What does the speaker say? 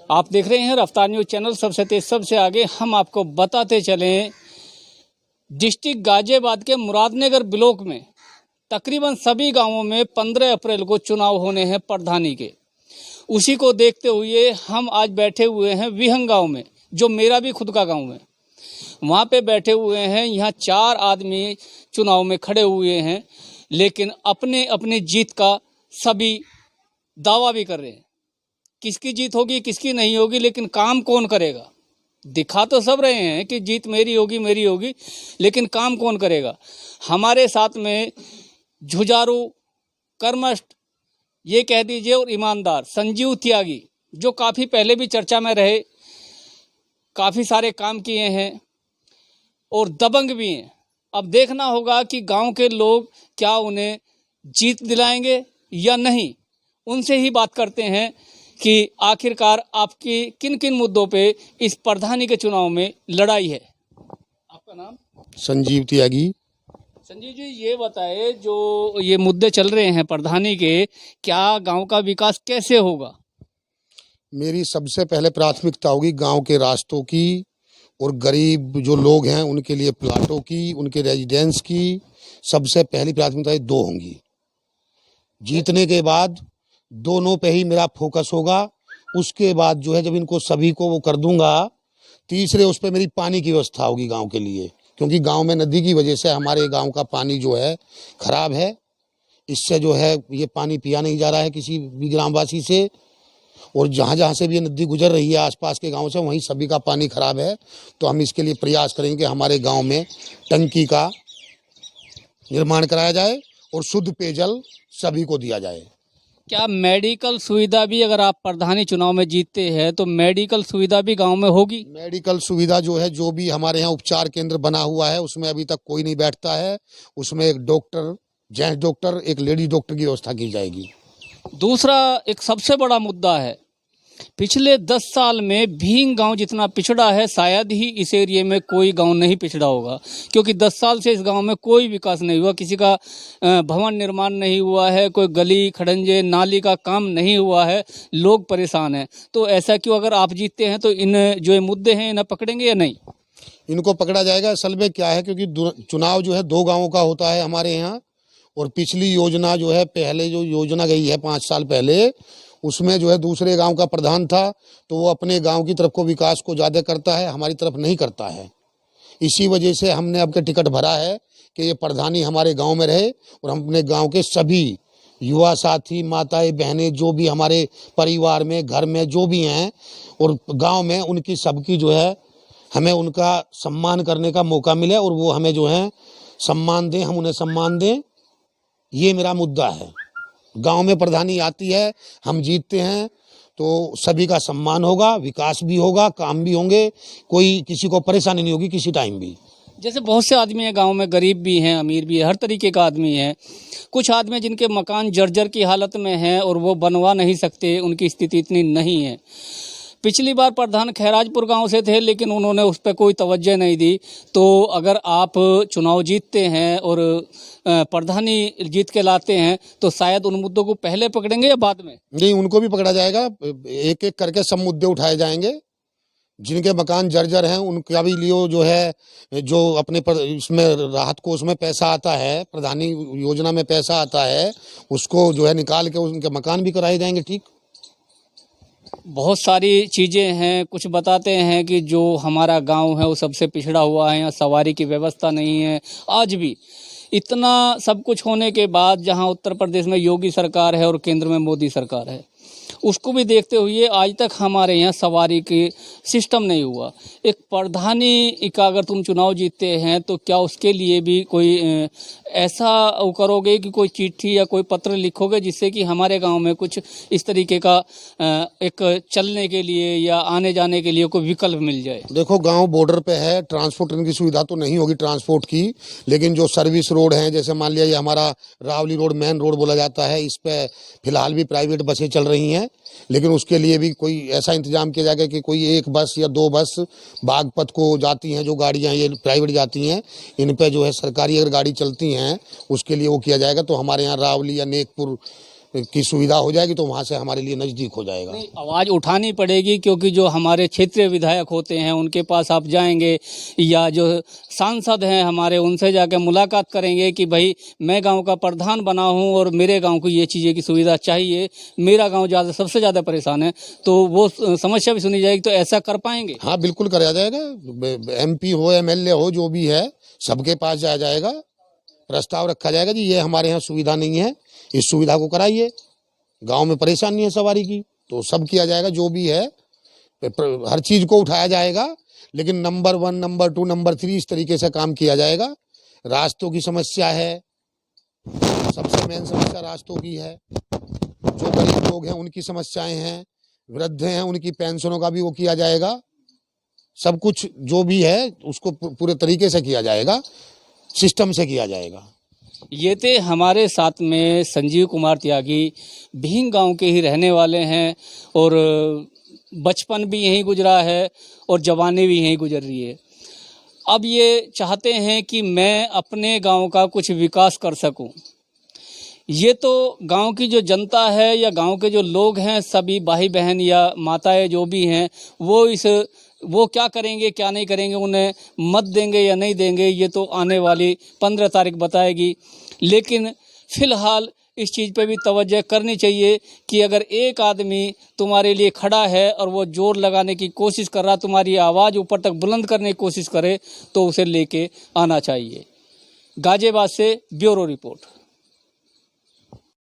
आप देख रहे हैं रफ्तार न्यूज चैनल, सबसे तेज सबसे आगे। हम आपको बताते चलें, डिस्ट्रिक्ट गाजियाबाद के मुरादनगर ब्लॉक में तकरीबन सभी गांवों में 15 अप्रैल को चुनाव होने हैं प्रधानी के। उसी को देखते हुए हम आज बैठे हुए हैं विहंग गांव में, जो मेरा भी खुद का गांव है। वहाँ पे बैठे हुए हैं, यहाँ 4 आदमी चुनाव में खड़े हुए हैं, लेकिन अपने अपनी जीत का सभी दावा भी कर रहे हैं। किसकी जीत होगी किसकी नहीं होगी, लेकिन काम कौन करेगा? दिखा तो सब रहे हैं कि जीत मेरी होगी, लेकिन काम कौन करेगा? हमारे साथ में जुझारू, कर्मठ, ये कह दीजिए, और ईमानदार संजीव त्यागी, जो काफ़ी पहले भी चर्चा में रहे, काफ़ी सारे काम किए हैं और दबंग भी हैं। अब देखना होगा कि गांव के लोग क्या उन्हें जीत दिलाएंगे या नहीं। उनसे ही बात करते हैं कि आखिरकार आपकी किन किन मुद्दों पे इस प्रधानी के चुनाव में लड़ाई है। आपका नाम? संजीव त्यागी। संजीव जी, ये बताए, जो ये मुद्दे चल रहे हैं प्रधानी के, क्या गांव का विकास कैसे होगा? मेरी सबसे पहले प्राथमिकता होगी गांव के रास्तों की, और गरीब जो लोग हैं उनके लिए प्लाटों की, उनके रेजिडेंस की सबसे पहली प्राथमिकता 2 होंगी। जीतने के बाद दोनों पे ही मेरा फोकस होगा। उसके बाद जो है, जब इनको सभी को वो कर दूंगा, तीसरे उस पे मेरी पानी की व्यवस्था होगी गांव के लिए, क्योंकि गांव में नदी की वजह से हमारे गांव का पानी जो है खराब है। इससे जो है ये पानी पिया नहीं जा रहा है किसी भी ग्रामवासी से, और जहाँ जहाँ से भी ये नदी गुजर रही है आसपास के गांव से, वहीं सभी का पानी खराब है। तो हम इसके लिए प्रयास करेंगे कि हमारे गांव में टंकी का निर्माण कराया जाए और शुद्ध पेयजल सभी को दिया जाए। क्या मेडिकल सुविधा भी, अगर आप प्रधानी चुनाव में जीतते हैं तो मेडिकल सुविधा भी गांव में होगी? मेडिकल सुविधा जो है, जो भी हमारे यहाँ उपचार केंद्र बना हुआ है, उसमें अभी तक कोई नहीं बैठता है। उसमें एक डॉक्टर, जेंट्स डॉक्टर, एक लेडी डॉक्टर की व्यवस्था की जाएगी। दूसरा एक सबसे बड़ा मुद्दा है, पिछले 10 साल में भींग गांव जितना पिछड़ा है, शायद ही इस एरिया में कोई गांव नहीं पिछड़ा होगा, क्योंकि 10 साल से इस गांव में कोई विकास नहीं हुआ। किसी का भवन निर्माण नहीं हुआ है, कोई गली खड़ंजे नाली का काम नहीं हुआ है, लोग परेशान हैं। तो ऐसा क्यों? अगर आप जीतते हैं तो इन जो ये मुद्दे हैं इन्हें पकड़ेंगे या नहीं? इनको पकड़ा जाएगा। असल में क्या है, क्योंकि चुनाव जो है 2 गाँवों का होता है हमारे यहाँ, और पिछली योजना जो है, पहले जो योजना गई है 5 साल पहले, उसमें जो है दूसरे गांव का प्रधान था, तो वो अपने गांव की तरफ को विकास को ज़्यादा करता है, हमारी तरफ नहीं करता है। इसी वजह से हमने अब के टिकट भरा है कि ये प्रधानी हमारे गांव में रहे, और हम अपने गांव के सभी युवा साथी, माताएं, बहनें, जो भी हमारे परिवार में, घर में जो भी हैं और गांव में, उनकी सबकी जो है हमें उनका सम्मान करने का मौका मिले, और वो हमें जो है सम्मान दें, हम उन्हें सम्मान दें। ये मेरा मुद्दा है। गांव में प्रधानी आती है, हम जीतते हैं तो सभी का सम्मान होगा, विकास भी होगा, काम भी होंगे, कोई किसी को परेशानी नहीं होगी किसी टाइम भी। जैसे बहुत से आदमी हैं गांव में, गरीब भी हैं, अमीर भी है, हर तरीके का आदमी है। कुछ आदमी जिनके मकान जर्जर की हालत में हैं और वो बनवा नहीं सकते, उनकी स्थिति इतनी नहीं है। पिछली बार प्रधान खैराजपुर गांव से थे, लेकिन उन्होंने उस पर कोई तवज्जो नहीं दी। तो अगर आप चुनाव जीतते हैं और प्रधानी जीत के लाते हैं, तो शायद उन मुद्दों को पहले पकड़ेंगे या बाद में? नहीं, उनको भी पकड़ा जाएगा। एक एक करके सब मुद्दे उठाए जाएंगे। जिनके मकान जर्जर हैं उनका भी लियो जो है, जो अपने इसमें राहत कोष में पैसा आता है, प्रधानी योजना में पैसा आता है, उसको जो है निकाल के उनके मकान भी कराए जाएंगे। ठीक, बहुत सारी चीज़ें हैं। कुछ बताते हैं कि जो हमारा गांव है वो सबसे पिछड़ा हुआ है, यहाँ सवारी की व्यवस्था नहीं है। आज भी इतना सब कुछ होने के बाद, जहां उत्तर प्रदेश में योगी सरकार है और केंद्र में मोदी सरकार है, उसको भी देखते हुए आज तक हमारे यहाँ सवारी की सिस्टम नहीं हुआ। एक प्रधानी का अगर तुम चुनाव जीतते हैं तो क्या उसके लिए भी कोई ऐसा करोगे कि कोई चिट्ठी या कोई पत्र लिखोगे, जिससे कि हमारे गांव में कुछ इस तरीके का एक चलने के लिए या आने जाने के लिए कोई विकल्प मिल जाए? देखो, गांव बॉर्डर पे है, ट्रांसपोर्ट की सुविधा तो नहीं होगी ट्रांसपोर्ट की, लेकिन जो सर्विस रोड हैं, जैसे मान लिया ये हमारा रावली रोड मेन रोड बोला जाता है, इस पे फिलहाल भी प्राइवेट बसें चल रही हैं, लेकिन उसके लिए भी कोई ऐसा इंतजाम किया जाएगा कि कोई 1 बस या 2 बस बागपत को जाती हैं, जो गाड़ियां ये प्राइवेट जाती हैं, इन पे जो है सरकारी अगर गाड़ी चलती हैं उसके लिए वो किया जाएगा। तो हमारे यहाँ रावली या नेकपुर की सुविधा हो जाएगी तो वहाँ से हमारे लिए नज़दीक हो जाएगा। नहीं, आवाज़ उठानी पड़ेगी, क्योंकि जो हमारे क्षेत्रीय विधायक होते हैं उनके पास आप जाएंगे, या जो सांसद हैं हमारे, उनसे जाकर मुलाकात करेंगे कि भाई मैं गांव का प्रधान बना हूं और मेरे गांव को ये चीज़ें की सुविधा चाहिए, मेरा गांव सबसे ज़्यादा परेशान है, तो वो समस्या भी सुनी जाएगी। तो ऐसा कर पाएंगे? हाँ, बिल्कुल कराया जाएगा। MP हो, MLA हो, जो भी है सबके पास जाया जाएगा, प्रस्ताव रखा जाएगा जी ये हमारे यहाँ सुविधा नहीं है, इस सुविधा को कराइए, गांव में परेशानी है सवारी की, तो सब किया जाएगा। जो भी है हर चीज को उठाया जाएगा, लेकिन नंबर 1, नंबर 2, नंबर 3 इस तरीके से काम किया जाएगा। रास्तों की समस्या है, सबसे मेन समस्या रास्तों की है। जो गरीब लोग हैं उनकी समस्याएं हैं, वृद्ध हैं उनकी पेंशनों का भी वो किया जाएगा। सब कुछ जो भी है उसको पूरे तरीके से किया जाएगा, सिस्टम से किया जाएगा। ये थे हमारे साथ में संजीव कुमार त्यागी, भींग गांव के ही रहने वाले हैं, और बचपन भी यहीं गुजरा है और जवानी भी यहीं गुजर रही है। अब ये चाहते हैं कि मैं अपने गांव का कुछ विकास कर सकूं। ये तो गांव की जो जनता है या गांव के जो लोग हैं, सभी भाई बहन या माताएं जो भी हैं, वो क्या करेंगे क्या नहीं करेंगे, उन्हें मत देंगे या नहीं देंगे, ये तो आने वाली 15 तारीख बताएगी। लेकिन फ़िलहाल इस चीज़ पे भी तवज्जो करनी चाहिए कि अगर एक आदमी तुम्हारे लिए खड़ा है और वो जोर लगाने की कोशिश कर रहा, तुम्हारी आवाज़ ऊपर तक बुलंद करने की कोशिश करे, तो उसे लेके आना चाहिए। गाजियाबाद से ब्यूरो रिपोर्ट।